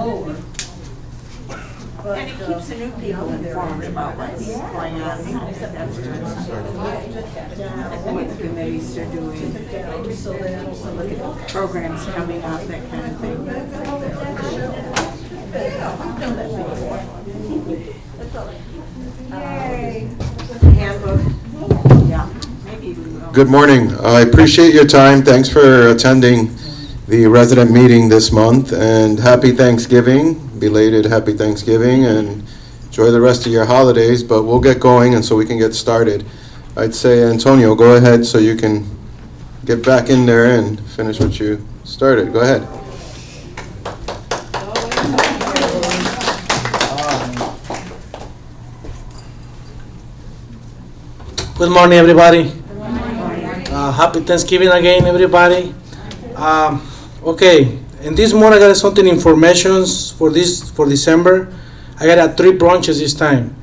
And it keeps the new people informed about what's going on. What the committees are doing, programs coming up, that kind of thing. Handbook. Yeah. Maybe we will. Good morning. I appreciate your time. Thanks for attending the resident meeting this month, and happy Thanksgiving, belated happy Thanksgiving, and enjoy the rest of your holidays, but we'll get going and so we can get started. I'd say, Antonio, go ahead so you can get back in there and finish what you started. Go ahead. Good morning, everybody. Happy Thanksgiving again, everybody. Okay, and this morning I got something information for December. I got 3 brunches this time.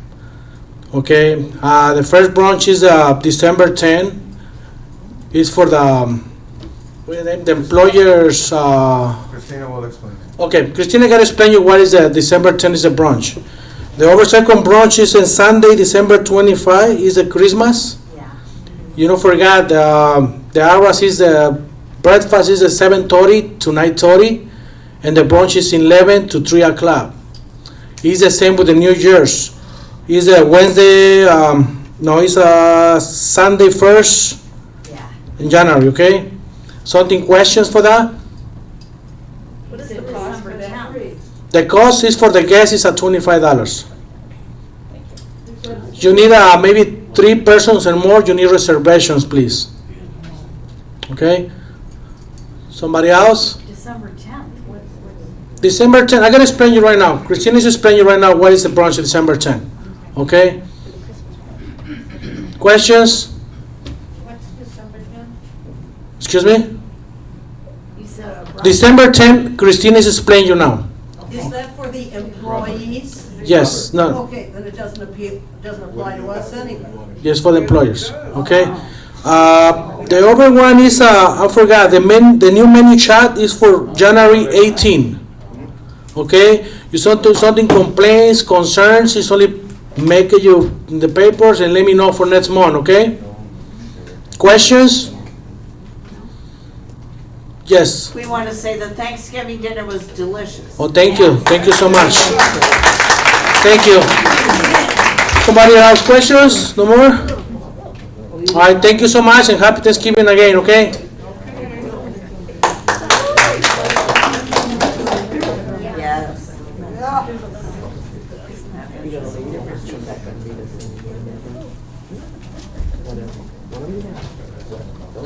Okay, the first brunch is December 10. It's for the employers. Christina will explain. Okay, Christina got to explain you what is December 10 is a brunch. The other second brunch is on Sunday, December 25, is a Christmas. Yeah. You don't forget, the hours is breakfast is 7:30 to 9:30, and the brunch is 11 to 3 o'clock. It's the same with the New Year's. It's a Wednesday, it's a Sunday first Yeah. in January, okay? Something questions for that? What is the cost for that? The cost is for the guests is at $25. You need maybe 3 persons and more. You need reservations, please. Okay. Somebody else? December 10th. December 10th. I gotta explain you right now. Christine is explaining you right now what is the brunch of December 10th. Okay. Questions? What's December 10th? Excuse me. You said a brunch. December 10th. Christine is explaining you now. Is that for the employees? Yes. No. Okay, then it doesn't apply to us anyway. Yes, for the employers. Okay. The other one is I forgot the new menu chart is for January 18. Okay. You something complaints, concerns, it's only make you in the papers and let me know for next month. Okay. Questions? Yes. We want to say the Thanksgiving dinner was delicious. Oh, thank you. Thank you so much. Thank you. Somebody else questions? No more? All right, thank you so much and happy Thanksgiving again, okay? Yes.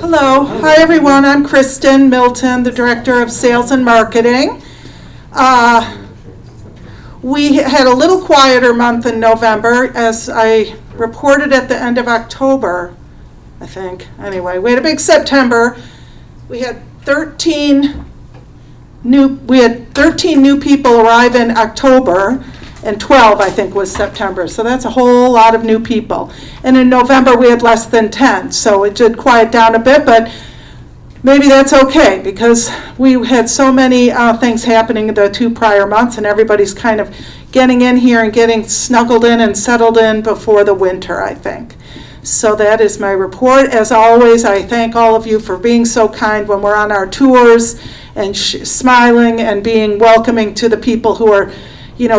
Hello. Hi, everyone. I'm Kristen Milton, the Director of Sales and Marketing. We had a little quieter month in November, as I reported at the end of October, I think. Anyway, we had a big September. We had 13 new people arrive in October, and 12, I think, was September. So that's a whole lot of new people. And in November, we had less than 10. So it did quiet down a bit, but maybe that's okay because we had so many things happening the 2 prior months, and everybody's kind of getting in here and getting snuggled in and settled in before the winter, I think. So that is my report. As always, I thank all of you for being so kind when we're on our tours and smiling and being welcoming to the people who are,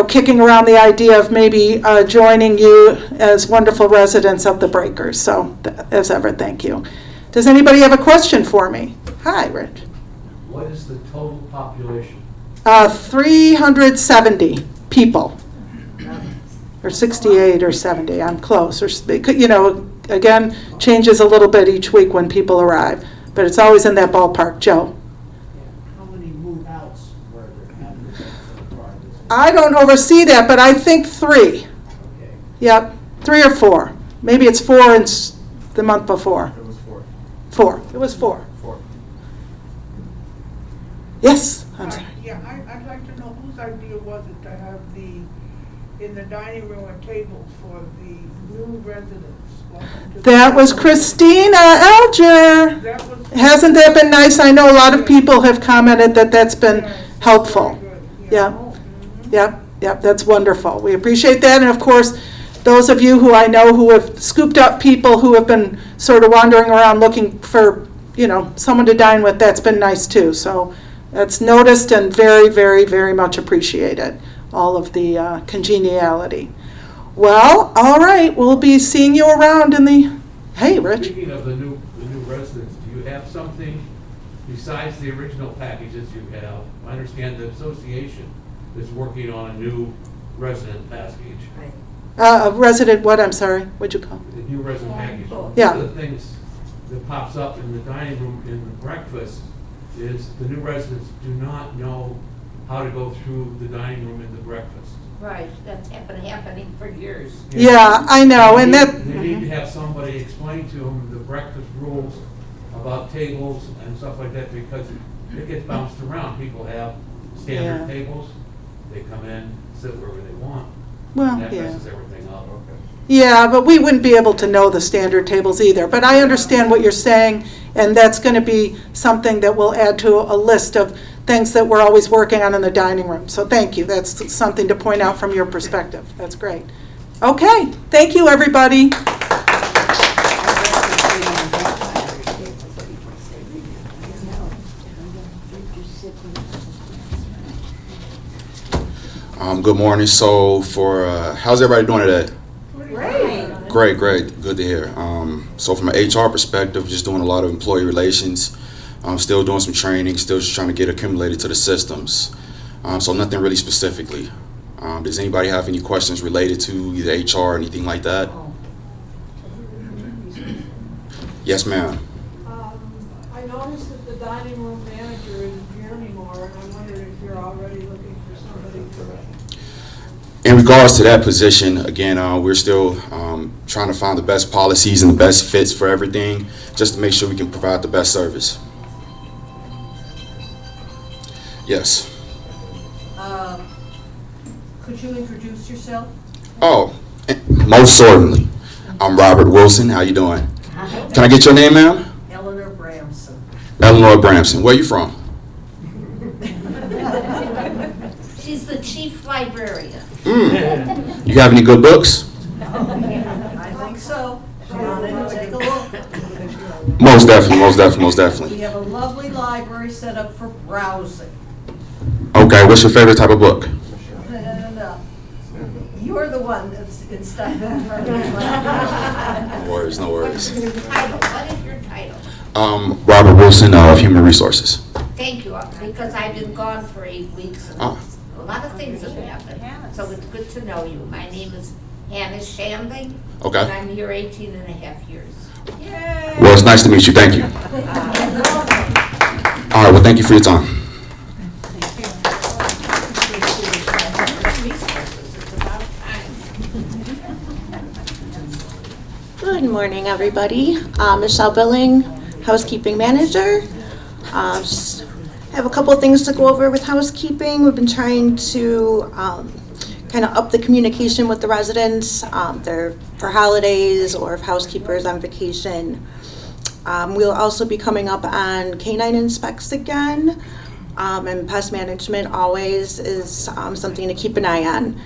kicking around the idea of maybe joining you as wonderful residents of the Breakers. So as ever, thank you. Does anybody have a question for me? Hi, Rich. What is the total population? 370 people. Or 68 or 70, I'm close. Or, again, changes a little bit each week when people arrive. But it's always in that ballpark. Joe? How many move-outs were there? I don't oversee that, but I think 3. Okay. Yep, 3 or 4. Maybe it's 4 in the month before. It was 4. 4. It was 4. 4. Yes, I'm sorry. Yeah, I'd like to know whose idea was it to have in the dining room a table for the new residents? That was Christina Alger. That was. Hasn't that been nice? I know a lot of people have commented that that's been Yeah, helpful. very good, Yeah. Yep, that's wonderful. We appreciate that, and of course, those of you who I know who have scooped up people who have been sort of wandering around looking for, someone to dine with, that's been nice too. So that's noticed and very, very, very much appreciated, all of the congeniality. Well, all right, we'll be seeing you around in the, hey, Rich. Speaking of the new residents, do you have something besides the original packages you have? I understand the association is working on a new resident package. Resident what, I'm sorry, what'd you call it? The new resident package. Yeah. One of the things that pops up in the dining room in the breakfast is the new residents do not know how to go through the dining room in the breakfast. Right, that's happening for years. Yeah, I know, and that. They need to have somebody explain to them the breakfast rules about tables and stuff like that, because it gets bounced around. People have standard Yeah. tables, they come in, sit wherever they want, Well, and that yeah. messes everything up. Yeah, but we wouldn't be able to know the standard tables either. But I understand what you're saying, and that's going to be something that we'll add to a list of things that we're always working on in the dining room. So thank you. That's something to point out from your perspective. That's great. Okay, thank you, everybody. Good morning. So how's everybody doing today? Great. Great. Good to hear. So from an HR perspective, just doing a lot of employee relations. Still doing some training, still just trying to get accumulated to the systems. So nothing really specifically. Does anybody have any questions related to either HR or anything like that? Yes, ma'am. I noticed that the dining room manager isn't here anymore, and I wondered if you're already looking for somebody for that. In regards to that position, again, we're still trying to find the best policies and the best fits for everything, just to make sure we can provide the best service. Yes. Could you introduce yourself? Oh, most certainly. I'm Robert Wilson. How you doing? Can I get your name, ma'am? Eleanor Bramson. Eleanor Bramson. Where you from? She's the chief librarian. You have any good books? I think so. Come on in and take a look. Most definitely. We have a lovely library set up for browsing. Okay, what's your favorite type of book? And you're the one that's in stuff in front of me. No worries. What is your title? Robert Wilson of Human Resources. Thank you, because I've been gone for 8 weeks and Oh. a lot of things have happened. So it's good to know you. My name is Hannah Shandling. Okay. And I'm here 18 and a half years. Well, it's nice to meet you. Thank you. All right, well, thank you for your time. It's about time. Good morning, everybody. Michelle Billing, housekeeping manager. Just have a couple of things to go over with housekeeping. We've been trying to kind of up the communication with the residents. They're for holidays or if housekeepers on vacation. We'll also be coming up on canine inspects again. And pest management always is something to keep an eye on.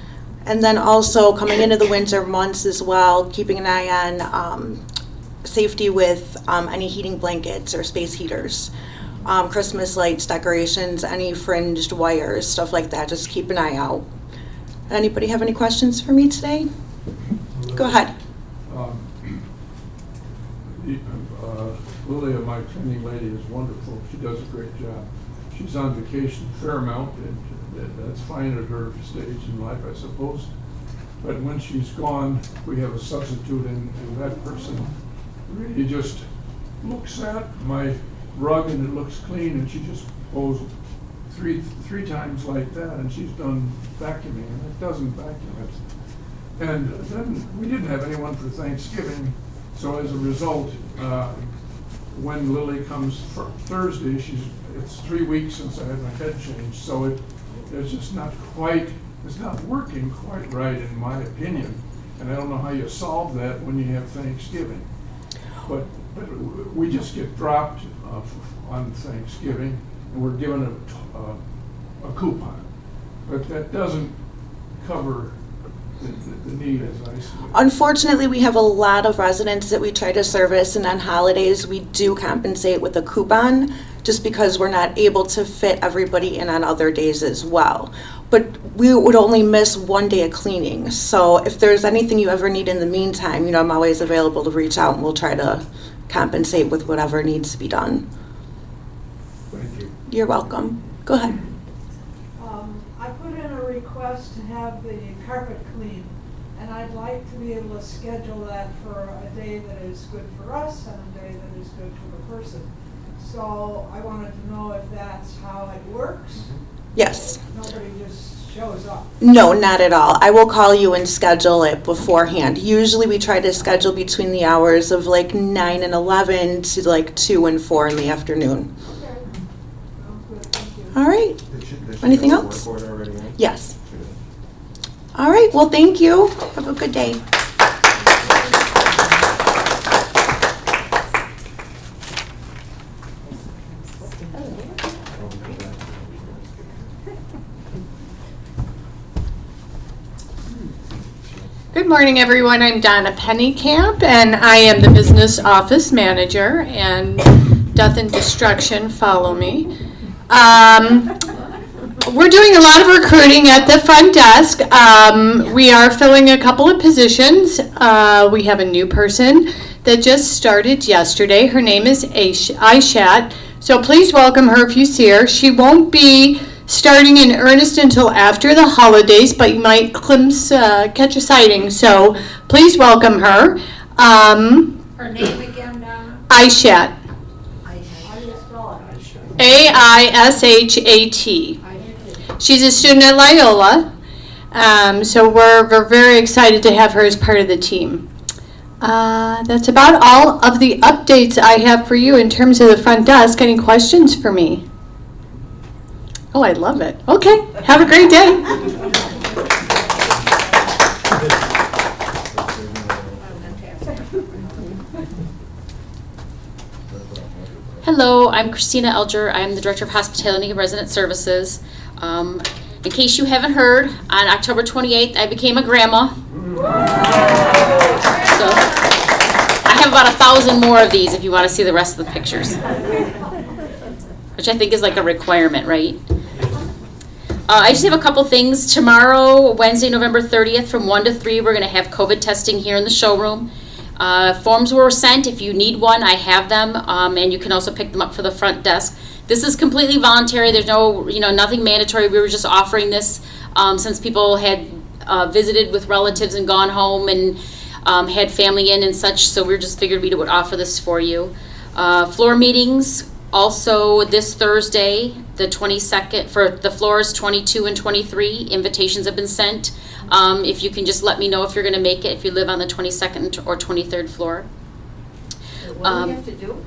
And then also coming into the winter months as well, keeping an eye on safety with any heating blankets or space heaters, Christmas lights, decorations, any fringed wires, stuff like that. Just keep an eye out. Anybody have any questions for me today? Go ahead. Lilia, my cleaning lady, is wonderful. She does a great job. She's on vacation a fair amount, and that's fine at her stage in life, I suppose. But when she's gone, we have a substitute, and that person really just looks at my rug and it looks clean, and she just goes three times like that, and she's done vacuuming, and it doesn't vacuum it. And then we didn't have anyone for Thanksgiving, so as a result, when Lily comes for Thursday, it's 3 weeks since I had my head changed, so it's just not quite, it's not working quite right in my opinion. And I don't know how you solve that when you have Thanksgiving. But we just get dropped on Thanksgiving, and we're given a coupon. But that doesn't cover the need as I see it. Unfortunately, we have a lot of residents that we try to service, and on holidays, we do compensate with a coupon, just because we're not able to fit everybody in on other days as well. But we would only miss one day of cleaning. So if there's anything you ever need in the meantime, I'm always available to reach out, and we'll try to compensate with whatever needs to be done. Thank you. You're welcome. Go ahead. I put in a request to have the carpet cleaned, and I'd like to be able to schedule that for a day that is good for us and a day that is good for the person. So I wanted to know if that's how it works. Yes. Nobody just shows up. No, not at all. I will call you and schedule it beforehand. Usually we try to schedule between the hours of like 9 and 11 to like 2 and 4 in the afternoon. Okay. Sounds good, thank you. All right. Anything else? Yes. Sure. All right. Well, thank you. Have a good day. Good morning, everyone. I'm Donna Pennycamp, and I am the Business Office Manager, and Death and Destruction follow me. We're doing a lot of recruiting at the front desk. We are filling a couple of positions. We have a new person that just started yesterday. Her name is Aishat, so please welcome her if you see her. She won't be starting in earnest until after the holidays, but you might catch a sighting, so please welcome her. Her name again, Donna? Aishat. How do you spell it? Aishat. She's a student at Loyola, so we're very excited to have her as part of the team. That's about all of the updates I have for you in terms of the front desk. Any questions for me? Oh, I love it. Okay, have a great day. Hello, I'm Christina Elger. I'm the Director of Hospitality and Resident Services. In case you haven't heard, on October 28th, I became a grandma. So I have about 1,000 more of these if you want to see the rest of the pictures, which I think is like a requirement, right? I just have a couple things. Tomorrow, Wednesday, November 30th, from 1 to 3, we're going to have COVID testing here in the showroom. Forms were sent. If you need one, I have them, and you can also pick them up for the front desk. This is completely voluntary. There's no, nothing mandatory. We were just offering this since people had visited with relatives and gone home and had family in and such, so we just figured we would offer this for you. Floor meetings, also this Thursday, the 22nd, for the floors 22 and 23, invitations have been sent. If you can just let me know if you're going to make it, if you live on the 22nd or 23rd floor. What do we have to do?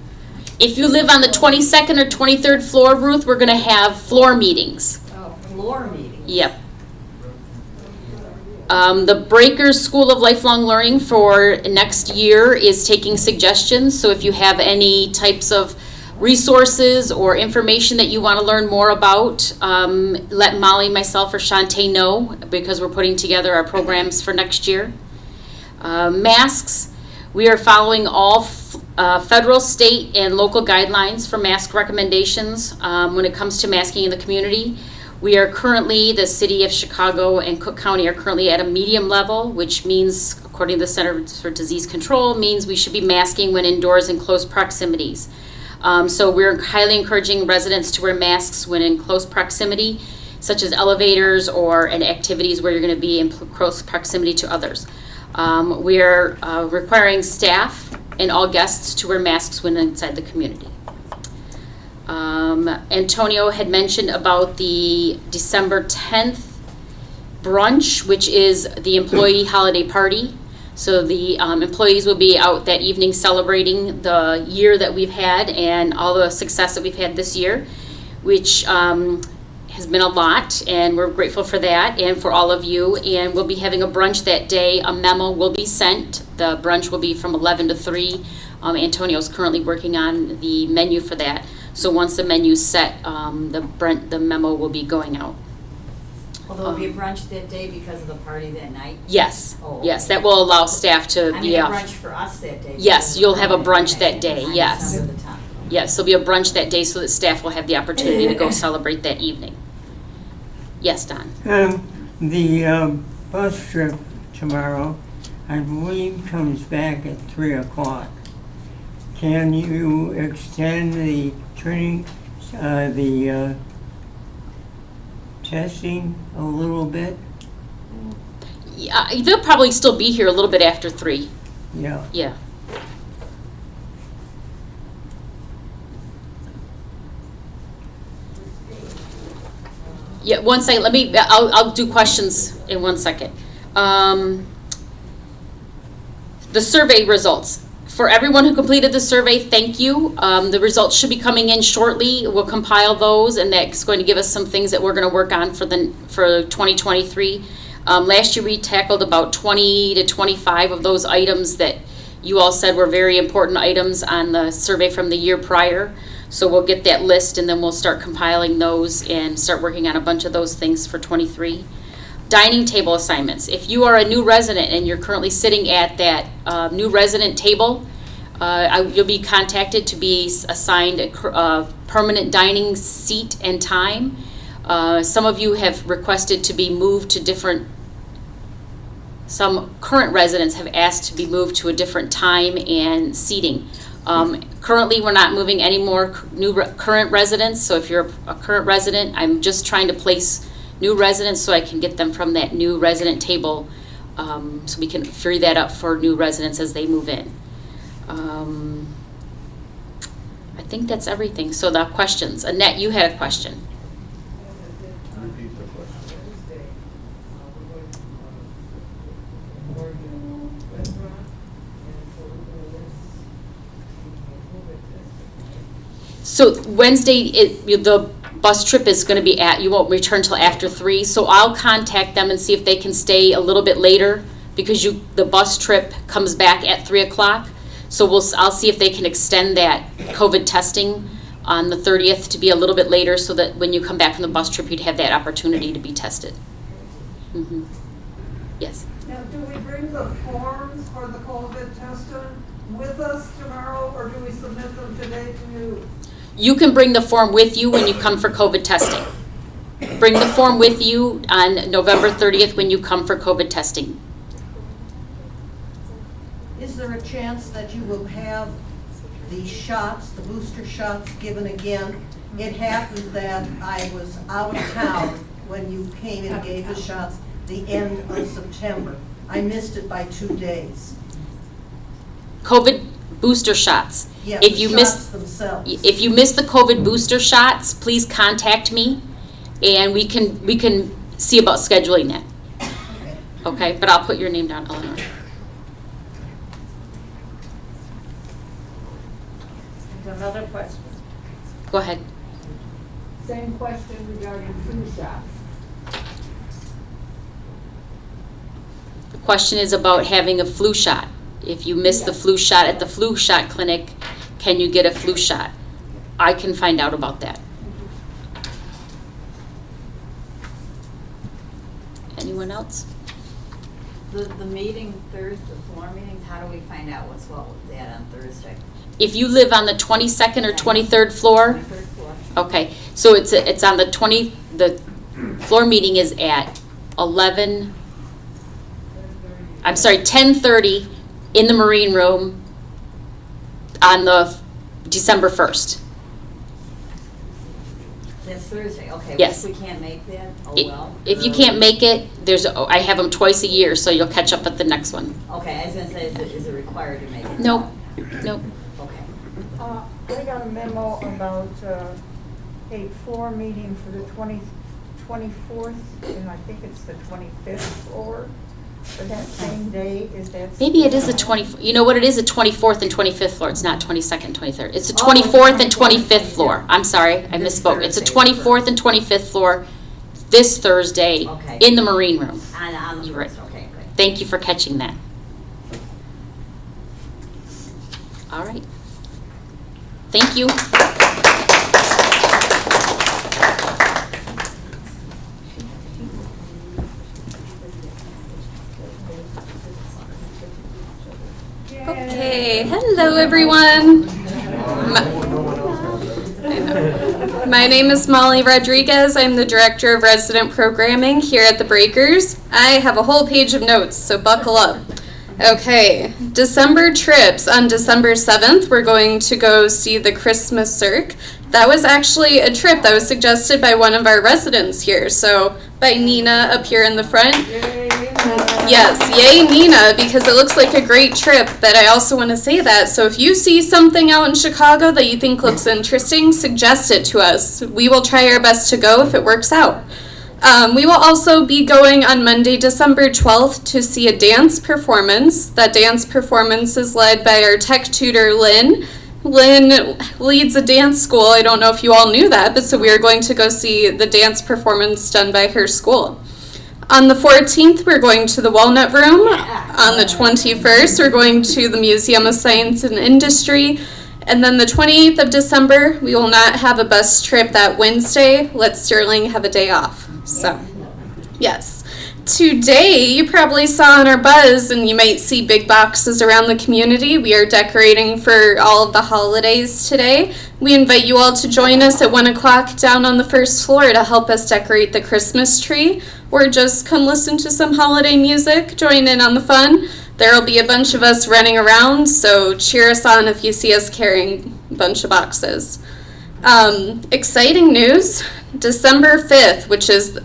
If you live on the 22nd or 23rd floor, Ruth, we're going to have floor meetings. Oh, floor meeting. Yep. The Breakers School of Lifelong Learning for next year is taking suggestions. So if you have any types of resources or information that you want to learn more about, let Molly, myself, or Shantae know, because we're putting together our programs for next year. Masks, we are following all federal, state, and local guidelines for mask recommendations when it comes to masking in the community. We are currently, the city of Chicago and Cook County are currently at a medium level, which means, according to the Centers for Disease Control, means we should be masking when indoors in close proximities. So we're highly encouraging residents to wear masks when in close proximity, such as elevators or in activities where you're going to be in close proximity to others. We are requiring staff and all guests to wear masks when inside the community. Antonio had mentioned about the December 10th brunch, which is the employee holiday party. So the employees will be out that evening celebrating the year that we've had and all the success that we've had this year, which has been a lot, and we're grateful for that and for all of you. And we'll be having a brunch that day. A memo will be sent. The brunch will be from 11 to 3. Antonio's currently working on the menu for that. So once the menu's set, the memo will be going out. Well, there'll be a brunch that day because of the party that night? Yes, Oh, yes, okay. that will allow staff to I be mean, a off. brunch for us that day. Yes, because you'll of have a the brunch party that day, on yes. December the 10th. Yes, there'll be a brunch that day so that staff will have the opportunity to go celebrate that evening. Yes, Don? The bus trip tomorrow, I believe, comes back at 3 o'clock. Can you extend the testing a little bit? Yeah, they'll probably still be here a little bit after 3. Yeah. Yeah. Yeah, one second, I'll do questions in 1 second. The survey results. For everyone who completed the survey, thank you. The results should be coming in shortly. We'll compile those, and that's going to give us some things that we're going to work on for 2023. Last year we tackled about 20 to 25 of those items that you all said were very important items on the survey from the year prior. So we'll get that list, and then we'll start compiling those and start working on a bunch of those things for 23. Dining table assignments. If you are a new resident and you're currently sitting at that new resident table, you'll be contacted to be assigned a permanent dining seat and time. Some of you have requested to be moved to different, some current residents have asked to be moved to a different time and seating. Currently, we're not moving any more current residents, so if you're a current resident, I'm just trying to place new residents so I can get them from that new resident table, so we can free that up for new residents as they move in. I think that's everything. So the questions. Annette, you had a question. Repeat the question. So Wednesday, the bus trip is going to be you won't return till after 3, so I'll contact them and see if they can stay a little bit later, because the bus trip comes back at 3 o'clock. So I'll see if they can extend that COVID testing on the 30th to be a little bit later, so that when you come back from the bus trip, you'd have that opportunity to be tested. Mm-hmm. Yes. Now, do we bring the forms for the COVID testing with us tomorrow, or do we submit them today to you? You can bring the form with you when you come for COVID testing. Bring the form with you on November 30th when you come for COVID testing. Is there a chance that you will have the shots, the booster shots, given again? It happened that I was out of town when you came and gave the shots the end of September. I missed it by 2 days. COVID booster shots. Yes, If the you shots miss themselves. If you miss the COVID booster shots, please contact me, and we can see about scheduling that. Okay, but I'll put your name down, Eleanor. Another question. Go ahead. Same question regarding flu shots. The question is about having a flu shot. If you miss the flu shot at the flu shot clinic, can you get a flu shot? I can find out about that. Anyone else? The meeting Thursday, the floor meetings, how do we find out what's what with that on Thursday? If you live on the 22nd or 23rd floor, 23rd floor. okay, so it's on the floor meeting is at 10:30 in the Marine Room on the December 1st. That's Thursday, okay. Yes. If we can't make that, oh well. If you can't make it, I have them twice a year, so you'll catch up at the next one. Okay, I was gonna say, is it required to make it? Nope, nope. Okay. I got a memo about a floor meeting for the 24th, and I think it's the 25th floor. For that same day, is that? Maybe it is the 20, you know what it is, the 24th and 25th floor, it's not 22nd, 23rd. It's the Oh, 24th and 25th floor. I'm sorry, I misspoke. It's the 24th and 25th floor this Thursday Okay. in the Marine Room. On the Right. first, okay, good. Thank you for catching that. All right. Thank you. Okay, hello everyone. My name is Molly Rodriguez. I'm the Director of Resident Programming here at the Breakers. I have a whole page of notes, so buckle up. Okay, December trips. On December 7th, we're going to go see the Christmas Cirque. That was actually a trip that was suggested by one of our residents here, so by Nina up here in the front. Yes, yay Nina, because it looks like a great trip, but I also want to say that, so if you see something out in Chicago that you think looks interesting, suggest it to us. We will try our best to go if it works out. We will also be going on Monday, December 12th to see a dance performance. That dance performance is led by our tech tutor, Lynn. Lynn leads a dance school. I don't know if you all knew that, but so we are going to go see the dance performance done by her school. On the 14th, we're going to the Walnut Room. On the 21st, we're going to the Museum of Science and Industry. And then the 28th of December, we will not have a bus trip that Wednesday. Let Sterling have a day off. So, yes. Today, you probably saw on our buzz, and you might see big boxes around the community. We are decorating for all of the holidays today. We invite you all to join us at 1 o'clock down on the first floor to help us decorate the Christmas tree, or just come listen to some holiday music, join in on the fun. There will be a bunch of us running around, so cheer us on if you see us carrying a bunch of boxes. Exciting news, December 5th, which is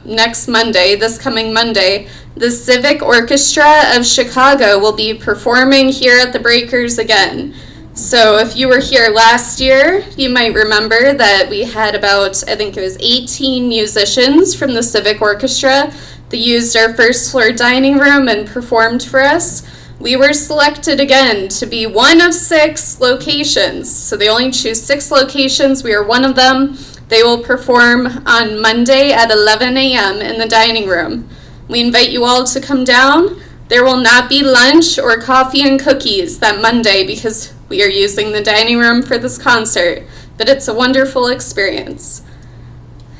next Monday, this coming Monday, the Civic Orchestra of Chicago will be performing here at the Breakers again. So if you were here last year, you might remember that we had about, I think it was 18 musicians from the Civic Orchestra that used our first floor dining room and performed for us. We were selected again to be one of 6 locations. So they only choose 6 locations. We are one of them. They will perform on Monday at 11 a.m. in the dining room. We invite you all to come down. There will not be lunch or coffee and cookies that Monday because we are using the dining room for this concert, but it's a wonderful experience.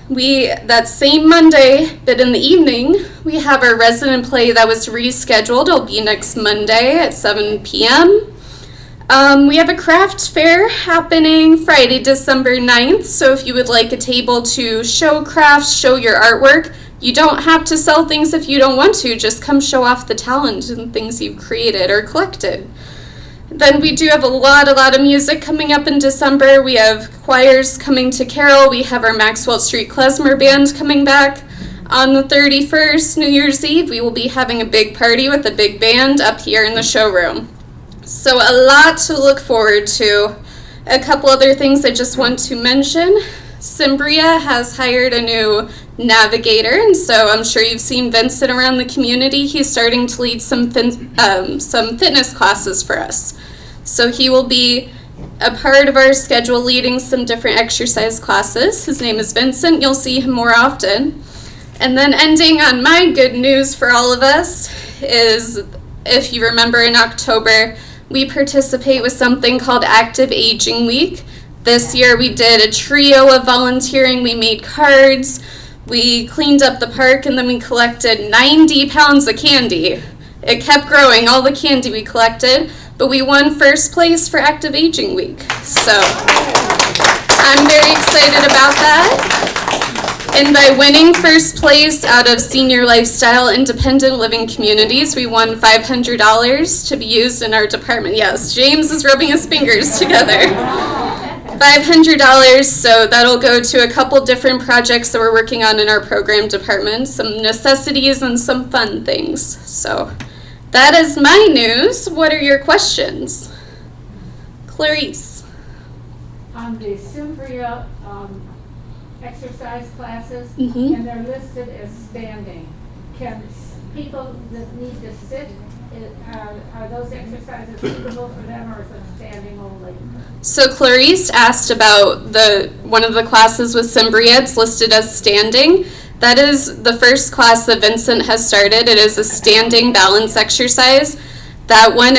That same Monday, but in the evening, we have our resident play that was rescheduled. It'll be next Monday at 7 p.m. We have a craft fair happening Friday, December 9th, so if you would like a table to show crafts, show your artwork, you don't have to sell things if you don't want to, just come show off the talent and things you've created or collected. Then we do have a lot of music coming up in December. We have choirs coming to Carol. We have our Maxwell Street Klezmer Band coming back. On the 31st, New Year's Eve, we will be having a big party with a big band up here in the showroom. So a lot to look forward to. A couple other things I just want to mention. Cimbria has hired a new navigator, and so I'm sure you've seen Vincent around the community. He's starting to lead some fitness classes for us. So he will be a part of our schedule leading some different exercise classes. His name is Vincent. You'll see him more often. And then ending on my good news for all of us is, if you remember in October, we participate with something called Active Aging Week. This year we did a trio of volunteering. We made cards, we cleaned up the park, and then we collected 90 pounds of candy. It kept growing, all the candy we collected, but we won first place for Active Aging Week. So I'm very excited about that. And by winning first place out of Senior Lifestyle Independent Living Communities, we won $500 to be used in our department. Yes, James is rubbing his fingers together. $500, so that'll go to a couple different projects that we're working on in our program department, some necessities and some fun things. So that is my news. What are your questions? Clarice. On the Cimbria exercise classes, Mhm. and they're listed as standing. Can people that need to sit, are those exercises suitable for them, or is it standing only? So Clarice asked about one of the classes with Cimbria. It's listed as standing. That is the first class that Vincent has started. It is a standing balance exercise. That one,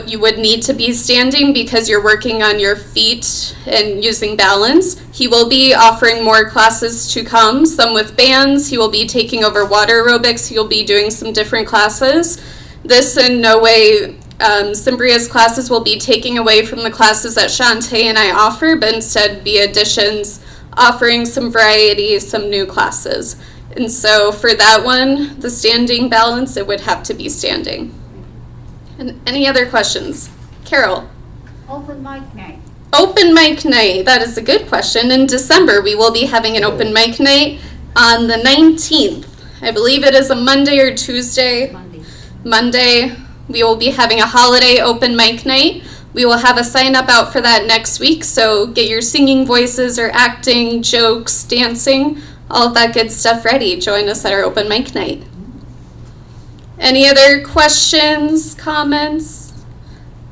you would need to be standing because you're working on your feet and using balance. He will be offering more classes to come, some with bands. He will be taking over water aerobics. He'll be doing some different classes. This in no way Cimbria's classes will be taking away from the classes that Shantae and I offer, but instead be additions, offering some variety, some new classes. And so for that one, the standing balance, it would have to be standing. And any other questions? Carol? Open mic night. Open mic night, that is a good question. In December, we will be having an open mic night on the 19th. I believe it is a Monday or Tuesday. Monday. We will be having a holiday open mic night. We will have a sign up out for that next week, so get your singing voices or acting, jokes, dancing, all of that good stuff ready. Join us at our open mic night. Any other questions, comments?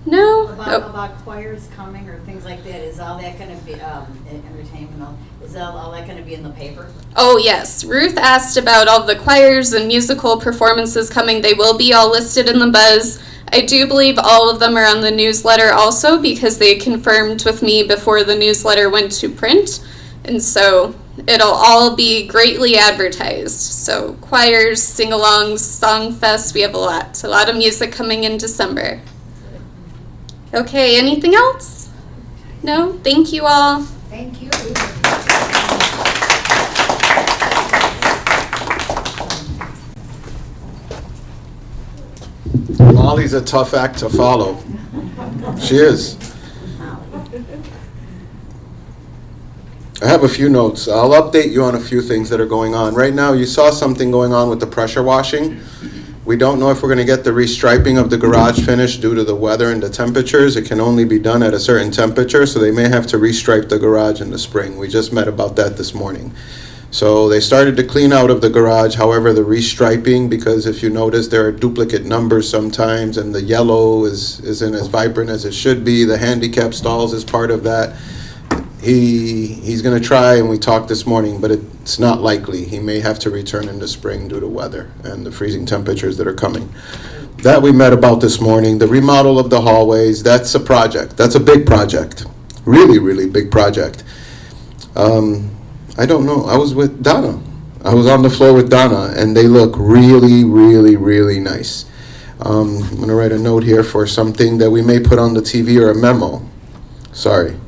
No? About choirs coming or things like that, is all that gonna be, entertainment, is all that gonna be in the paper? Oh yes, Ruth asked about all the choirs and musical performances coming. They will be all listed in the Buzz. I do believe all of them are on the newsletter also, because they confirmed with me before the newsletter went to print. And so it'll all be greatly advertised. So choirs, sing-alongs, song fest, we have a lot of music coming in December. Okay, anything else? No? Thank you all. Thank you. Molly's a tough act to follow. She is. I have a few notes. I'll update you on a few things that are going on. Right now, you saw something going on with the pressure washing. We don't know if we're going to get the restriping of the garage finished due to the weather and the temperatures. It can only be done at a certain temperature, so they may have to restripe the garage in the spring. We just met about that this morning. So they started to clean out of the garage. However, the restriping, because if you notice, there are duplicate numbers sometimes, and the yellow isn't as vibrant as it should be. The handicap stalls is part of that. He's going to try, and we talked this morning, but it's not likely. He may have to return in the spring due to weather and the freezing temperatures that are coming. That we met about this morning. The remodel of the hallways, that's a project. That's a big project. Really, really big project. I don't know. I was with Donna. I was on the floor with Donna, and they look really, really, really nice. I'm going to write a note here for something that we may put on the TV or a memo. Sorry.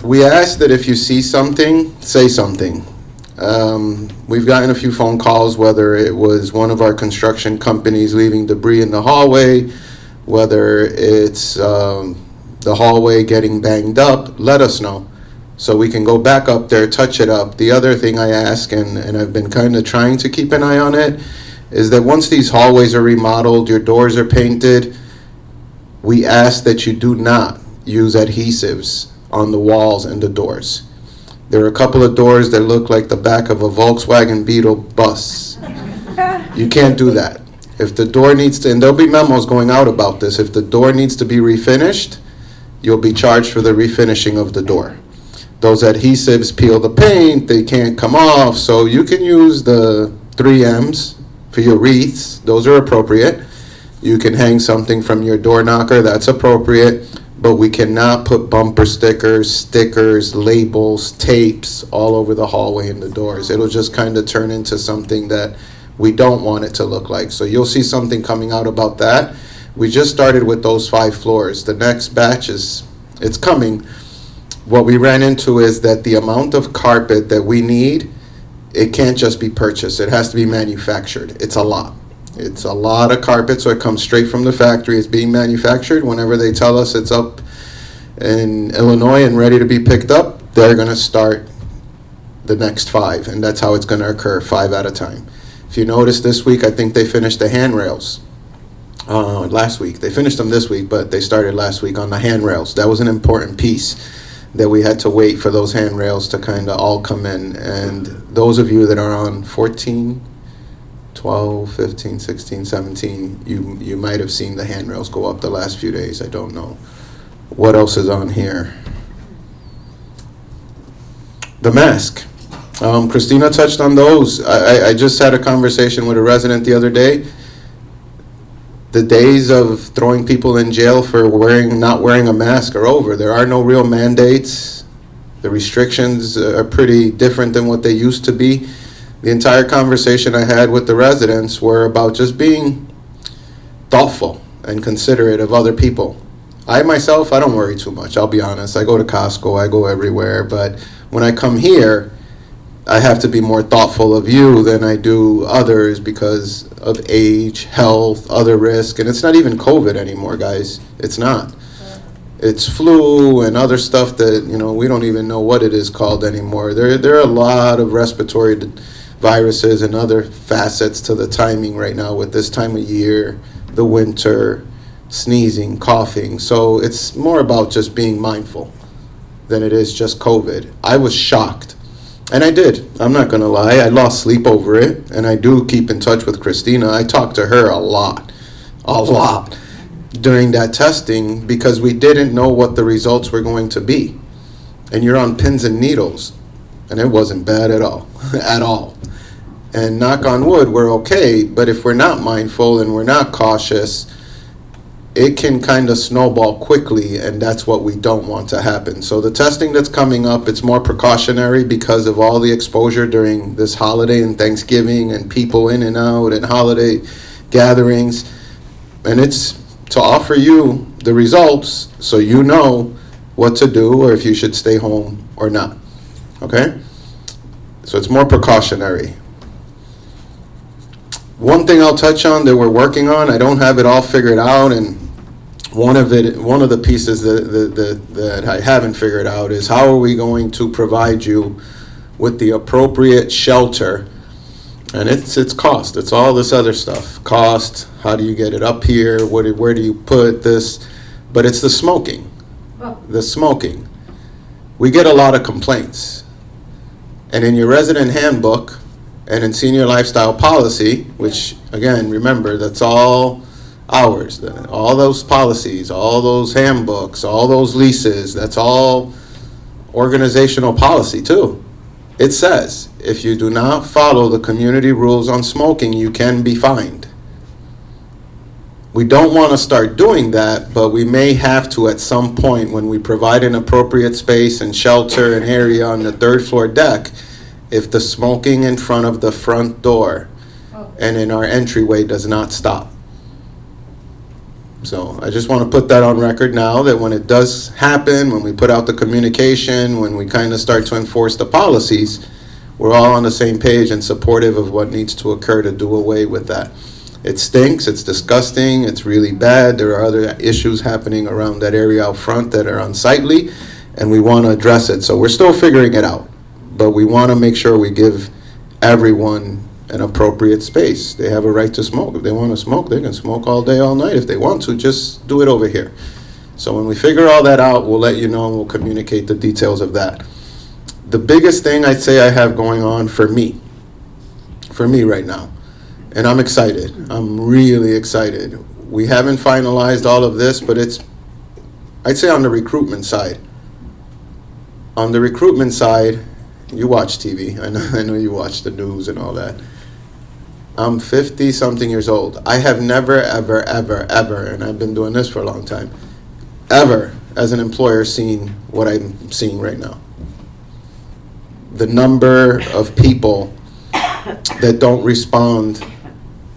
We ask that if you see something, say something. We've gotten a few phone calls, whether it was one of our construction companies leaving debris in the hallway, whether it's the hallway getting banged up. Let us know so we can go back up there, touch it up. The other thing I ask, and I've been kind of trying to keep an eye on it, is that once these hallways are remodeled, your doors are painted, we ask that you do not use adhesives on the walls and the doors. There are a couple of doors that look like the back of a Volkswagen Beetle bus. You can't do that. If the door needs to, and there'll be memos going out about this, if the door needs to be refinished, you'll be charged for the refinishing of the door. Those adhesives peel the paint, they can't come off, so you can use the 3Ms for your wreaths, those are appropriate. You can hang something from your door knocker, that's appropriate. But we cannot put bumper stickers, labels, tapes all over the hallway and the doors. It'll just kind of turn into something that we don't want it to look like. So you'll see something coming out about that. We just started with those 5 floors. The next batch it's coming. What we ran into is that the amount of carpet that we need, it can't just be purchased. It has to be manufactured. It's a lot. It's a lot of carpet, so it comes straight from the factory. It's being manufactured. Whenever they tell us it's up in Illinois and ready to be picked up, they're going to start the next 5, and that's how it's going to occur, 5 at a time. If you notice this week, I think they finished the handrails. Last week. They finished them this week, but they started last week on the handrails. That was an important piece that we had to wait for those handrails to kind of all come in. And those of you that are on 14, 12, 15, 16, 17, you might have seen the handrails go up the last few days. I don't know. What else is on here? The mask. Christina touched on those. I just had a conversation with a resident the other day. The days of throwing people in jail for not wearing a mask are over. There are no real mandates. The restrictions are pretty different than what they used to be. The entire conversation I had with the residents were about just being thoughtful and considerate of other people. I myself, I don't worry too much, I'll be honest. I go to Costco, I go everywhere, but when I come here, I have to be more thoughtful of you than I do others because of age, health, other risk, and it's not even COVID anymore, guys. It's not. It's flu and other stuff that, we don't even know what it is called anymore. There are a lot of respiratory viruses and other facets to the timing right now with this time of year, the winter, sneezing, coughing. So it's more about just being mindful than it is just COVID. I was shocked. And I did. I'm not going to lie. I lost sleep over it. And I do keep in touch with Christina. I talked to her a lot during that testing because we didn't know what the results were going to be. And you're on pins and needles. And it wasn't bad at all. At all. And knock on wood, we're okay. But if we're not mindful and we're not cautious, it can kind of snowball quickly, and that's what we don't want to happen. So the testing that's coming up, it's more precautionary because of all the exposure during this holiday and Thanksgiving and people in and out and holiday gatherings. And it's to offer you the results so you know what to do or if you should stay home or not. Okay? So it's more precautionary. One thing I'll touch on that we're working on, I don't have it all figured out, and one of the pieces that I haven't figured out is how are we going to provide you with the appropriate shelter. And it's cost. It's all this other stuff. Cost, how do you get it up here, where do you put this? But it's the smoking. The smoking. We get a lot of complaints. And in your resident handbook and in senior lifestyle policy, which again, remember, that's all ours. All those policies, all those handbooks, all those leases, that's all organizational policy too. It says, if you do not follow the community rules on smoking, you can be fined. We don't want to start doing that, but we may have to at some point when we provide an appropriate space and shelter and area on the third floor deck, if the smoking in front of the front door and in our entryway does not stop. So I just want to put that on record now that when it does happen, when we put out the communication, when we kind of start to enforce the policies, we're all on the same page and supportive of what needs to occur to do away with that. It stinks, it's disgusting, it's really bad. There are other issues happening around that area out front that are unsightly, and we want to address it. So we're still figuring it out, but we want to make sure we give everyone an appropriate space. They have a right to smoke. If they want to smoke, they can smoke all day, all night. If they want to, just do it over here. So when we figure all that out, we'll let you know and we'll communicate the details of that. The biggest thing I'd say I have going on for me right now, and I'm excited. I'm really excited. We haven't finalized all of this, but it's, I'd say on the recruitment side. On the recruitment side, you watch TV. I know you watch the news and all that. I'm 50-something years old. I have never, ever, and I've been doing this for a long time, ever, as an employer, seen what I'm seeing right now. The number of people that don't respond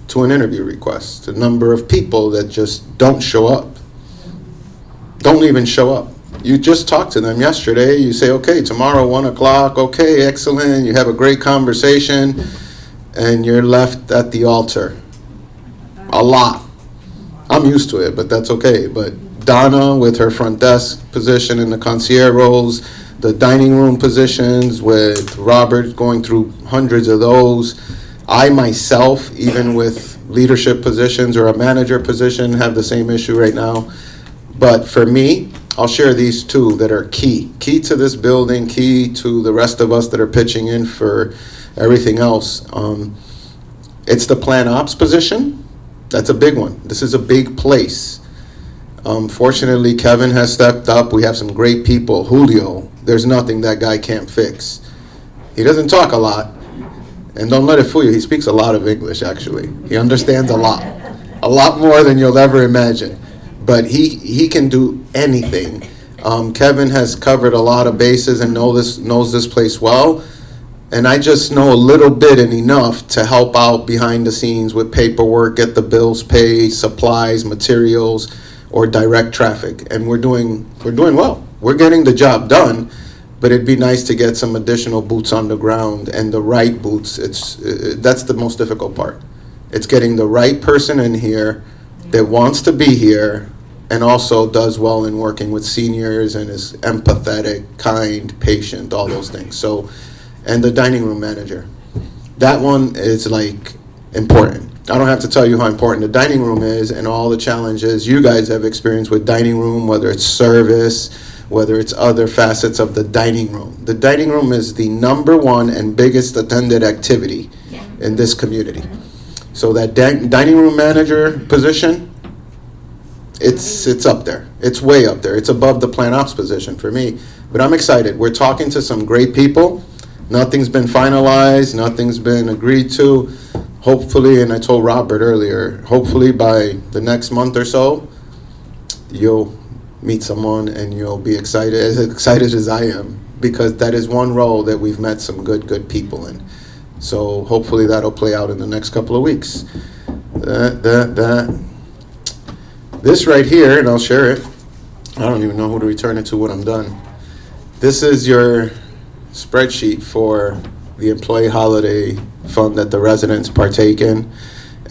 to an interview request, the number of people that just don't show up, don't even show up. You just talked to them yesterday, you say, okay, tomorrow, 1 o'clock, okay, excellent, you have a great conversation, and you're left at the altar. A lot. I'm used to it, but that's okay. But Donna with her front desk position in the concierge roles, the dining room positions with Robert going through hundreds of those. I myself, even with leadership positions or a manager position, have the same issue right now. But for me, I'll share these two that are key to this building, key to the rest of us that are pitching in for everything else. It's the plan ops position. That's a big one. This is a big place. Fortunately, Kevin has stepped up. We have some great people. Julio, there's nothing that guy can't fix. He doesn't talk a lot, and don't let it fool you. He speaks a lot of English, actually. He understands a lot more than you'll ever imagine. But he can do anything. Kevin has covered a lot of bases and knows this place well. And I just know a little bit and enough to help out behind the scenes with paperwork, get the bills paid, supplies, materials, or direct traffic. And we're doing well. We're getting the job done, but it'd be nice to get some additional boots on the ground and the right boots. That's the most difficult part. It's getting the right person in here that wants to be here and also does well in working with seniors and is empathetic, kind, patient, all those things. So, and the dining room manager. That one is like important. I don't have to tell you how important the dining room is and all the challenges you guys have experienced with dining room, whether it's service, whether it's other facets of the dining room. The dining room is the #1 and biggest attended activity in this community. So that dining room manager position, it's up there. It's way up there. It's above the plant ops position for me. But I'm excited. We're talking to some great people. Nothing's been finalized. Nothing's been agreed to. Hopefully, and I told Robert earlier, hopefully by the next month or so, you'll meet someone and you'll be excited as I am, because that is one role that we've met some good people in. So hopefully that'll play out in the next couple of weeks. This right here, and I'll share it. I don't even know who to return it to when I'm done. This is your spreadsheet for the employee holiday fund that the residents partake in.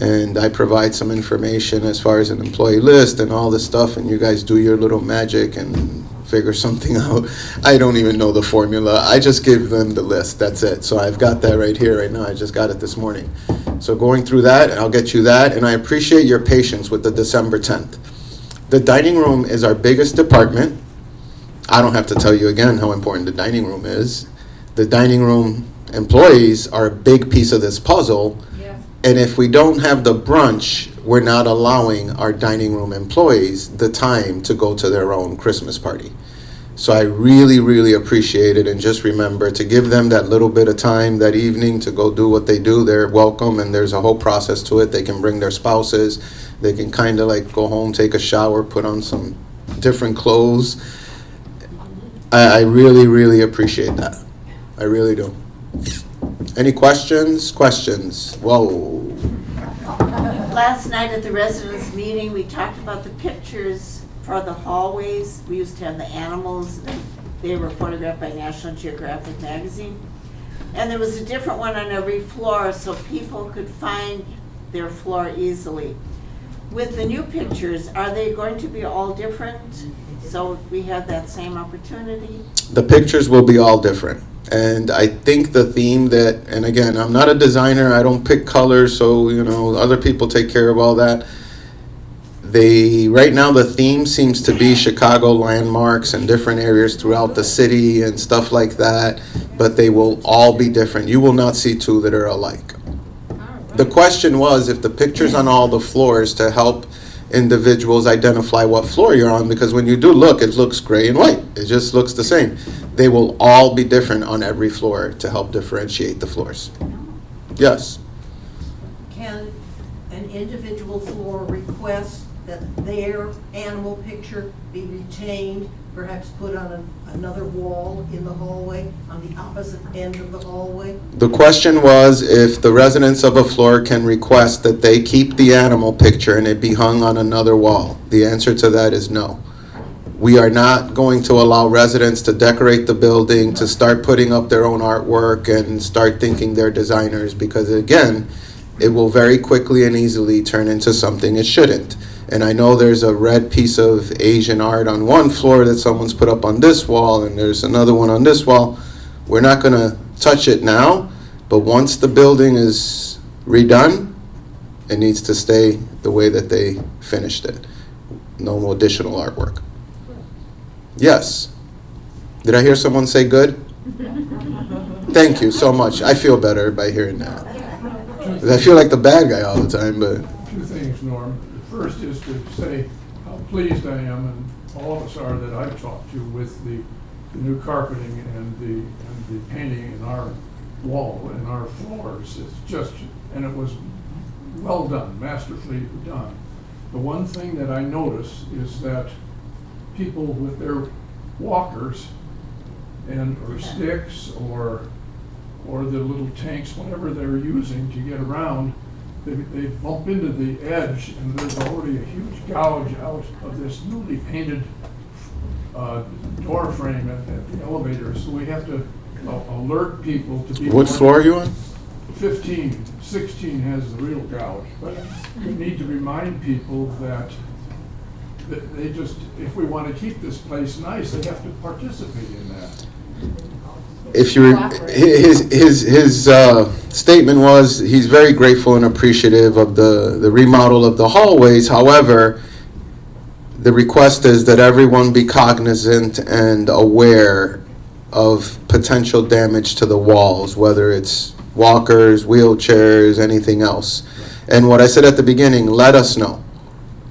And I provide some information as far as an employee list and all this stuff, and you guys do your little magic and figure something out. I don't even know the formula. I just give them the list. That's it. So I've got that right here right now. I just got it this morning. So going through that, I'll get you that. And I appreciate your patience with the December 10th. The dining room is our biggest department. I don't have to tell you again how important the dining room is. The dining room employees are a big piece of this puzzle. And if we don't have the brunch, we're not allowing our dining room employees the time to go to their own Christmas party. So I really, really appreciate it, and just remember to give them that little bit of time that evening to go do what they do. They're welcome, and there's a whole process to it. They can bring their spouses. They can kind of like go home, take a shower, put on some different clothes. I really, really appreciate that. I really do. Any questions? Whoa. Last night at the residents' meeting, we talked about the pictures for the hallways. We used to have the animals. They were photographed by National Geographic magazine. And there was a different one on every floor so people could find their floor easily. With the new pictures, are they going to be all different so we have that same opportunity? The pictures will be all different. And I think the theme that, and again, I'm not a designer, I don't pick colors, so, other people take care of all that. Right now the theme seems to be Chicago landmarks and different areas throughout the city and stuff like that, but they will all be different. You will not see two that are alike. The question was if the pictures on all the floors to help individuals identify what floor you're on, because when you do look, it looks gray and white. It just looks the same. They will all be different on every floor to help differentiate the floors. Yes? Can an individual floor request that their animal picture be retained, perhaps put on another wall in the hallway, on the opposite end of the hallway? The question was if the residents of a floor can request that they keep the animal picture and it be hung on another wall. The answer to that is no. We are not going to allow residents to decorate the building, to start putting up their own artwork and start thinking they're designers, because again, it will very quickly and easily turn into something it shouldn't. And I know there's a red piece of Asian art on one floor that someone's put up on this wall, and there's another one on this wall. We're not going to touch it now, but once the building is redone, it needs to stay the way that they finished it. No additional artwork. Yes. Did I hear someone say good? Thank you so much. I feel better by hearing that. I feel like the bad guy all the time, but... Two things, Norm. The first is to say how pleased I am, and all of us are, that I've talked to with the new carpeting and the painting in our wall and our floors. It's just, and it was well done, masterfully done. The one thing that I notice is that people with their walkers or sticks or or the little tanks, whatever they're using to get around, they bump into the edge, and there's already a huge gouge out of this newly painted door frame at the elevator. So we have to alert people to be. What floor are you on? 15, 16 has the real gouge, but we need to remind people that they just, if we want to keep this place nice, they have to participate in that. If you, his statement was, he's very grateful and appreciative of the remodel of the hallways. However, the request is that everyone be cognizant and aware of potential damage to the walls, whether it's walkers, wheelchairs, anything else. And what I said at the beginning, let us know.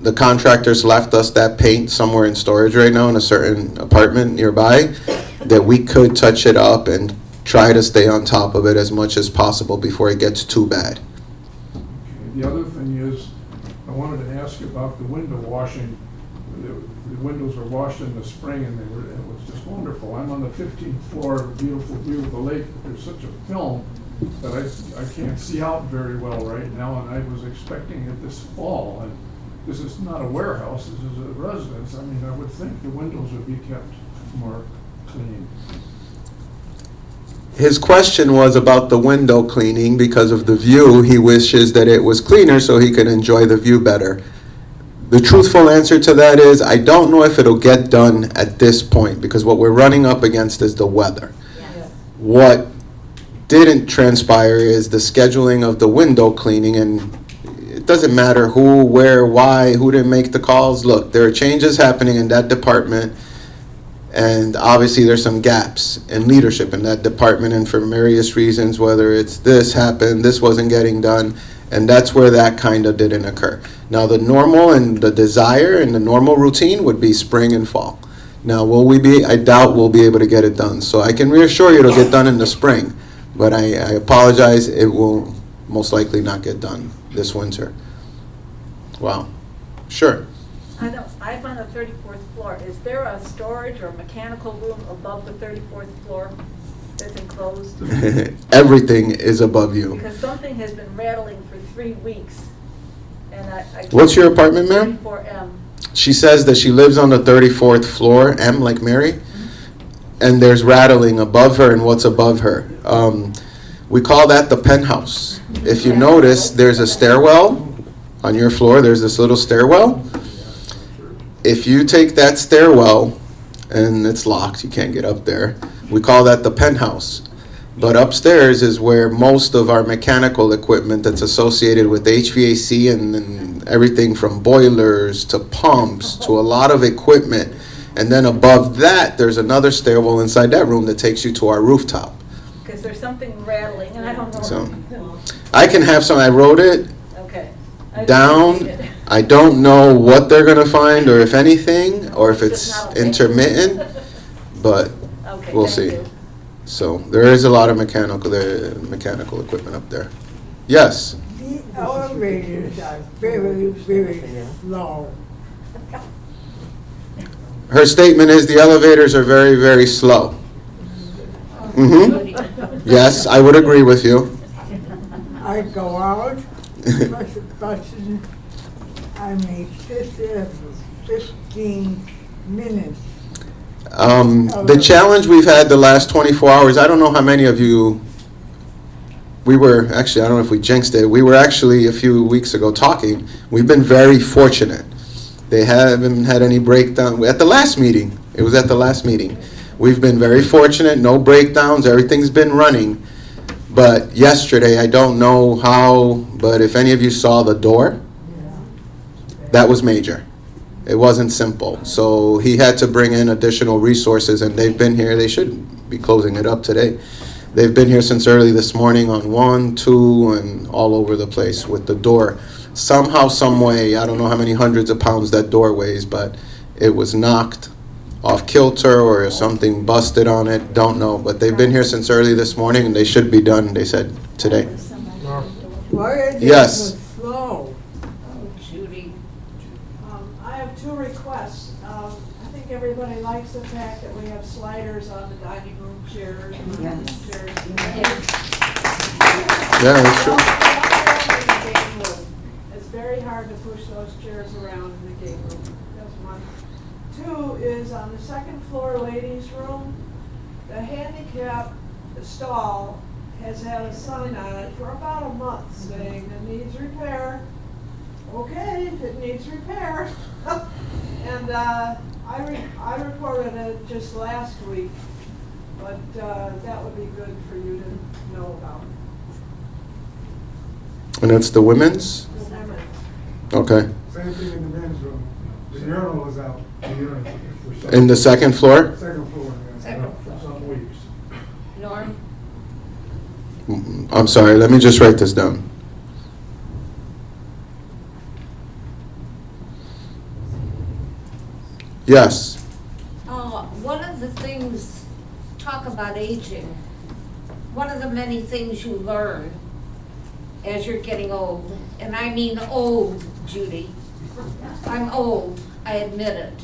The contractors left us that paint somewhere in storage right now in a certain apartment nearby, that we could touch it up and try to stay on top of it as much as possible before it gets too bad. Okay. The other thing is, I wanted to ask about the window washing. The windows were washed in the spring, and it was just wonderful. I'm on the 15th floor, beautiful view of the lake. There's such a film that I can't see out very well right now, and I was expecting it this fall. And this is not a warehouse, this is a residence. I mean, I would think the windows would be kept more clean. His question was about the window cleaning because of the view. He wishes that it was cleaner so he could enjoy the view better. The truthful answer to that is, I don't know if it'll get done at this point, because what we're running up against is the weather. Yes. What didn't transpire is the scheduling of the window cleaning, and it doesn't matter who, where, why, who didn't make the calls. Look, there are changes happening in that department, and obviously there's some gaps in leadership in that department, and for various reasons, whether it's this happened, this wasn't getting done, and that's where that kind of didn't occur. Now the normal and the desire and the normal routine would be spring and fall. Now will we be, I doubt we'll be able to get it done. So I can reassure you it'll get done in the spring, but I apologize, it will most likely not get done this winter. Wow, sure. I know, I'm on the 34th floor. Is there a storage or mechanical room above the 34th floor that's enclosed? Everything is above you. Because something has been rattling for 3 weeks. And I What's your apartment, ma'am? 34M. She says that she lives on the 34th floor, M like Mary, and there's rattling above her and what's above her. We call that the penthouse. If you notice, there's a stairwell on your floor. There's this little stairwell. If you take that stairwell, and it's locked, you can't get up there, we call that the penthouse. But upstairs is where most of our mechanical equipment that's associated with HVAC and everything from boilers to pumps to a lot of equipment. And then above that, there's another stairwell inside that room that takes you to our rooftop. Because there's something rattling, and I don't know. So I can have some, I wrote it Okay. down. I don't know what they're going to find or if anything, or if it's intermittent, but we'll see. So there is a lot of mechanical equipment up there. Yes. The elevators are very, very slow. Her statement is the elevators are very, very slow. Mm-hmm. Yes, I would agree with you. I go out, press a button, I may sit there for 15 minutes. The challenge we've had the last 24 hours, I don't know how many of you, we were, actually, I don't know if we jinxed it, we were actually a few weeks ago talking. We've been very fortunate. They haven't had any breakdown. At the last meeting, it was at the last meeting. We've been very fortunate, no breakdowns, everything's been running. But yesterday, I don't know how, but if any of you saw the door, that was major. It wasn't simple. So he had to bring in additional resources, and they've been here. They should be closing it up today. They've been here since early this morning on 1, 2, and all over the place with the door. Somehow, some way, I don't know how many hundreds of pounds that door weighs, but it was knocked off kilter or something busted on it. Don't know. But they've been here since early this morning, and they should be done, they said, today. Why is Yes. it so slow? Judy. I have 2 requests. I think everybody likes the fact that we have sliders on the dining room chairs. and the chairs. Yeah, that's true. It's very hard to push those chairs around in the game room. That's one. Two is on the second floor ladies' room, the handicap stall has had a sign on it for about a month saying it needs repair. Okay, it needs repair. And I reported it just last week, but that would be good for you to know about. And that's the women's? The women. Okay. Same thing in the men's room. The urinal is out. The urinal. In the second floor? Second floor, yeah. For some weeks. Norm? I'm sorry, let me just write this down. Yes. One of the things, talk about aging, one of the many things you learn as you're getting old, and I mean old, Judy. I'm old, I admit it.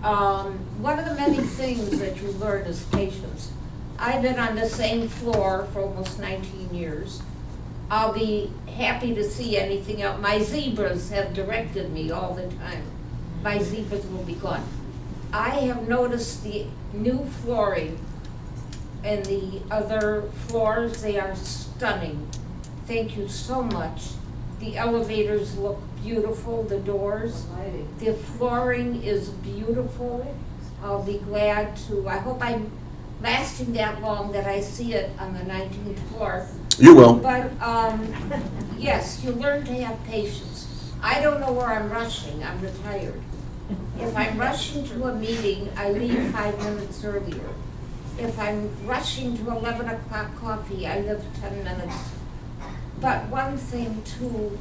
One of the many things that you learn is patience. I've been on the same floor for almost 19 years. I'll be happy to see anything else. My zebras have directed me all the time. My zebras will be gone. I have noticed the new flooring and the other floors, they are stunning. Thank you so much. The elevators look beautiful, the doors. The flooring is beautiful. I'll be glad to, I hope I'm lasting that long that I see it on the 19th floor. You will. But, yes, you learn to have patience. I don't know where I'm rushing, I'm retired. If I'm rushing to a meeting, I leave 5 minutes earlier. If I'm rushing to 11 o'clock coffee, I live 10 minutes. But one thing too,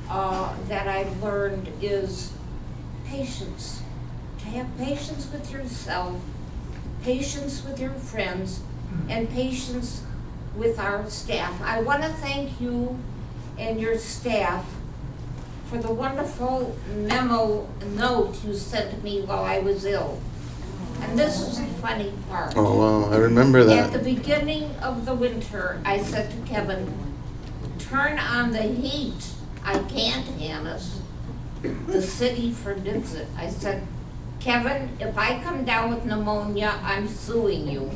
that I've learned is patience. To have patience with yourself, patience with your friends, and patience with our staff. I want to thank you and your staff for the wonderful memo note you sent me while I was ill. And this is the funny part. Oh, wow, I remember At the that. beginning of the winter, I said to Kevin, turn on the heat. I can't, Hannes. The city forbids it. I said, Kevin, if I come down with pneumonia, I'm suing you.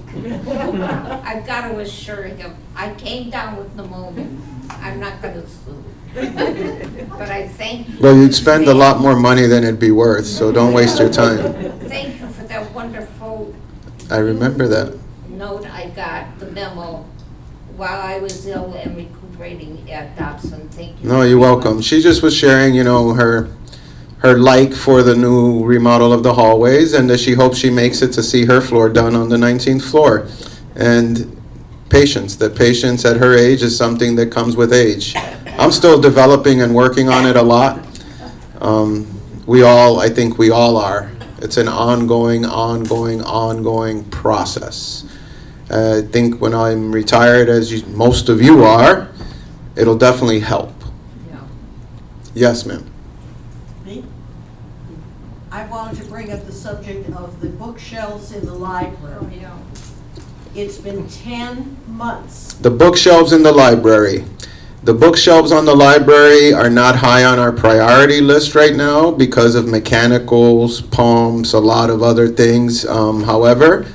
I've got to assure him, I came down with pneumonia. I'm not going to sue. But I thank you. Well, you'd spend a lot more money than it'd be worth, so don't waste your time. Thank you for that wonderful I remember that. note I got, the memo, while I was ill and recuperating at Dobson. Thank you. No, you're welcome. She just was sharing, you know, her like for the new remodel of the hallways, and that she hopes she makes it to see her floor done on the 19th floor. And patience, that patience at her age is something that comes with age. I'm still developing and working on it a lot. I think we all are. It's an ongoing process. I think when I'm retired, as most of you are, it'll definitely help. Yeah. Yes, ma'am. Me? I wanted to bring up the subject of the bookshelves in the library. It's been 10 months. The bookshelves in the library. The bookshelves on the library are not high on our priority list right now because of mechanicals, pumps, a lot of other things. However,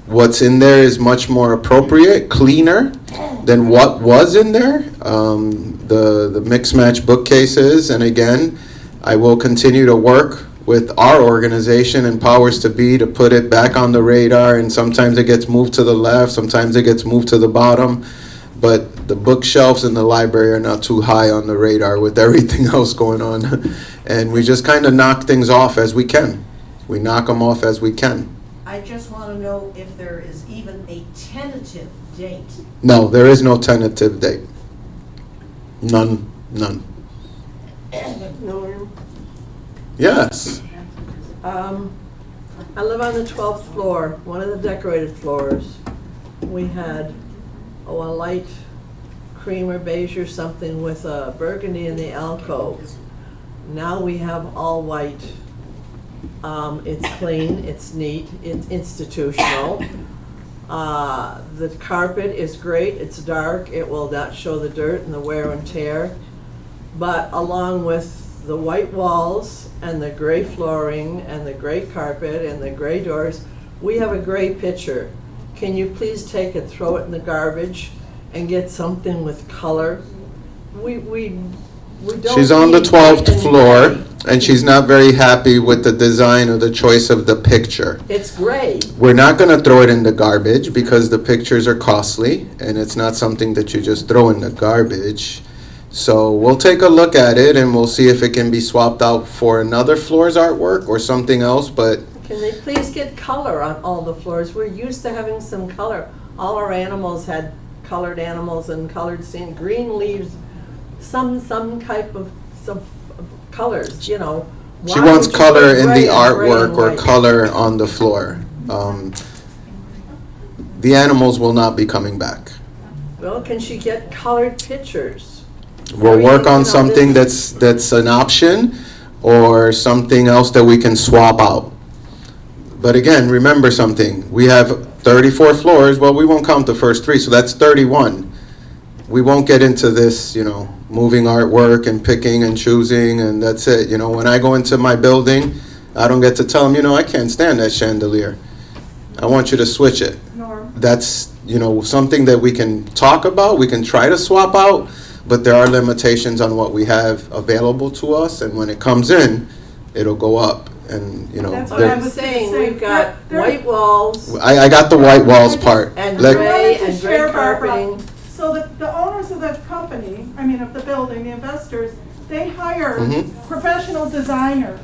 what's in there is much more appropriate, cleaner than what was in there. The mix match bookcases, and again, I will continue to work with our organization and Powers to Be to put it back on the radar, and sometimes it gets moved to the left, sometimes it gets moved to the bottom, but the bookshelves in the library are not too high on the radar with everything else going on. And we just kind of knock things off as we can. We knock them off as we can. I just want to know if there is even a tentative date. No, there is no tentative date. None. Norm, Yes. I live on the 12th floor, one of the decorated floors. We had a light cream or beige or something with a burgundy in the alcove. Now we have all white. It's clean, it's neat, it's institutional. The carpet is great, it's dark, it will not show the dirt and the wear and tear. But along with the white walls and the gray flooring and the gray carpet and the gray doors, we have a gray picture. Can you please take it, throw it in the garbage and get something with color? We don't She's on the need 12th white and floor, gray. and she's not very happy with the design or the choice of the picture. It's gray. We're not going to throw it in the garbage because the pictures are costly, and it's not something that you just throw in the garbage. So we'll take a look at it, and we'll see if it can be swapped out for another floor's artwork or something else, but Can they please get color on all the floors? We're used to having some color. All our animals had colored animals and colored scenes, green leaves, some type of some colors, you know. she Why wants would you color put in gray the on gray artwork and or white? color on the floor. The animals will not be coming back. Well, can she get colored pictures? We'll work on You know, something that's an option or something else that we can swap out. But again, remember something, we have 34 floors, well, we won't count the first 3, so that's 31. We won't get into this, moving artwork and picking and choosing, and that's it. When I go into my building, I don't get to tell them, I can't stand that chandelier. I want you to switch it. Norm. That's, something that we can talk about, we can try to swap out, but there are limitations on what we have available to us, and when it comes in, it'll go up. And, That's what there- I'm saying, we've got There- white walls I got the white walls part. and Let- gray I wanted to and gray share, Barbara, carpeting. So the owners of the company, of the building, the investors, they hired Mhm. professional designers.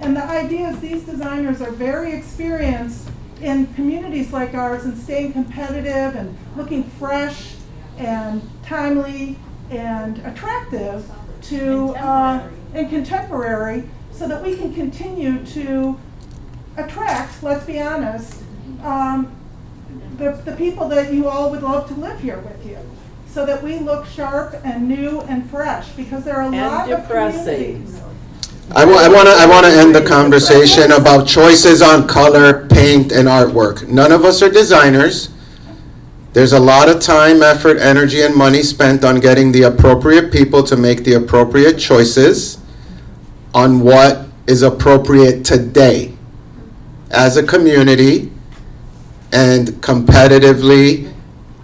And the idea is these designers are very experienced in communities like ours and staying competitive and looking fresh and timely and attractive to, and contemporary, so that we can continue to attract, let's be honest, the people that you all would love to live here with you, so that we look sharp and new and fresh, because there are a lot of depressing. communities. I want to end the conversation about choices on color, paint, and artwork. None of us are designers. There's a lot of time, effort, energy, and money spent on getting the appropriate people to make the appropriate choices on what is appropriate today as a community and competitively,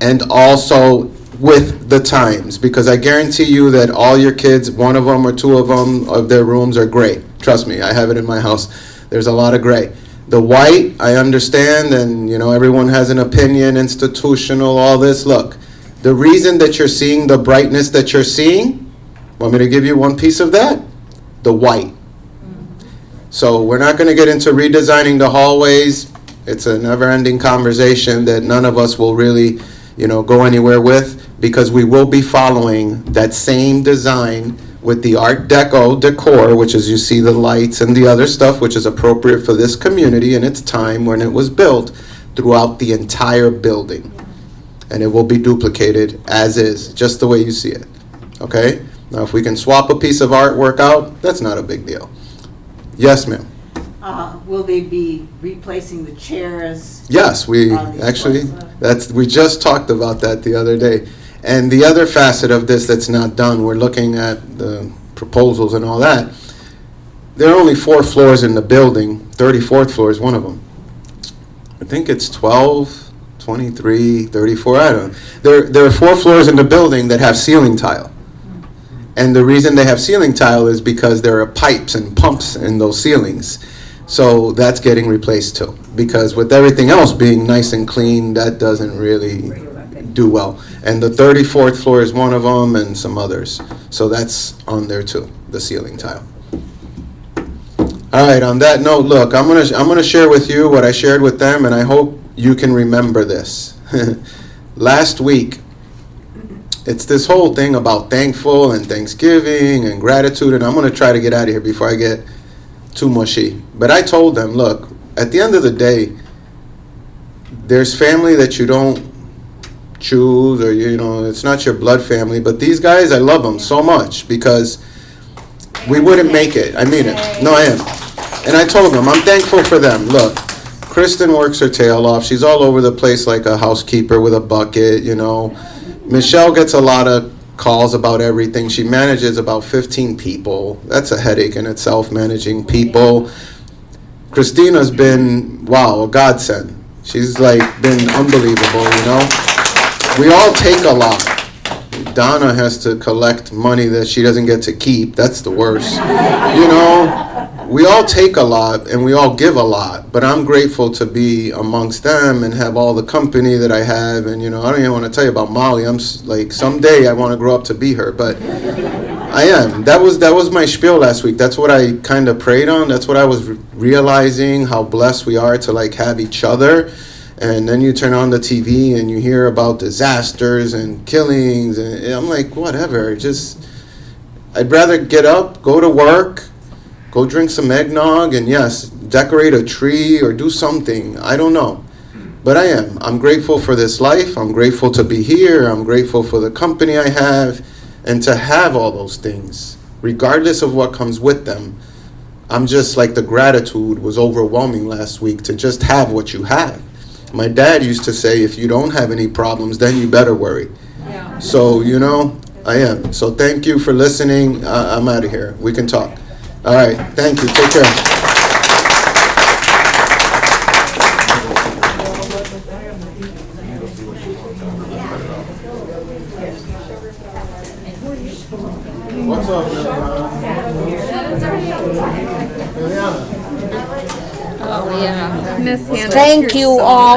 and also with the times, because I guarantee you that all your kids, one of them or two of them of their rooms are gray. Trust me, I have it in my house. There's a lot of gray. The white, I understand, and everyone has an opinion, institutional, all this. Look, the reason that you're seeing the brightness that you're seeing, want me to give you one piece of that? The white. So we're not going to get into redesigning the hallways. It's a never-ending conversation that none of us will really, go anywhere with, because we will be following that same design with the Art Deco decor, which is, you see the lights and the other stuff, which is appropriate for this community and its time when it was built, throughout the entire building. And it will be duplicated as is, just the way you see it. Okay? Now, if we can swap a piece of artwork out, that's not a big deal. Yes, ma'am. Will they be replacing the chairs? Yes, we just talked about that the other day. And the other facet of this that's not done, we're looking at the proposals and all that. There are only 4 floors in the building. 34th floor is one of them. I think it's 12, 23, 34, I don't know. There are 4 floors in the building that have ceiling tile. And the reason they have ceiling tile is because there are pipes and pumps in those ceilings. So that's getting replaced too. Because with everything else being nice and clean, that doesn't really do well. And the 34th floor is one of them, and some others. So that's on there too, the ceiling tile. All right, on that note, look, I'm gonna share with you what I shared with them, and I hope you can remember this. Last week, it's this whole thing about thankful and Thanksgiving and gratitude, and I'm gonna try to get out of here before I get too mushy. But I told them, look, at the end of the day, there's family that you don't choose, or it's not your blood family, but these guys, I love them so much, because we wouldn't make it. I mean it. No, I am. And I told them, I'm thankful for them. Look, Kristen works her tail off. She's all over the place like a housekeeper with a bucket, you know. Michelle gets a lot of calls about everything. She manages about 15 people. That's a headache in itself, managing people. Christina's been, wow, a godsend. She's like been unbelievable, you know. We all take a lot. Donna has to collect money that she doesn't get to keep. That's the worst. You know, we all take a lot and we all give a lot, but I'm grateful to be amongst them and have all the company that I have. And, you know, I don't even want to tell you about Molly. I'm like, someday I want to grow up to be her, but I am. That was my spiel last week. That's what I kind of prayed on. That's what I was realizing, how blessed we are to like have each other. And then you turn on the TV and you hear about disasters and killings, and I'm like, whatever, just, I'd rather get up, go to work, go drink some eggnog, and yes, decorate a tree or do something. I don't know. But I am. I'm grateful for this life. I'm grateful to be here. I'm grateful for the company I have, and to have all those things, regardless of what comes with them. I'm just like, the gratitude was overwhelming last week to just have what you have. My dad used to say, if you don't have any problems, then you better worry. Yeah. So, you know, I am. So thank you for listening. I'm out of here. We can talk. All right. Thank you. Take care. What's up, Oh, yeah. Miss Hannah. Thank you all.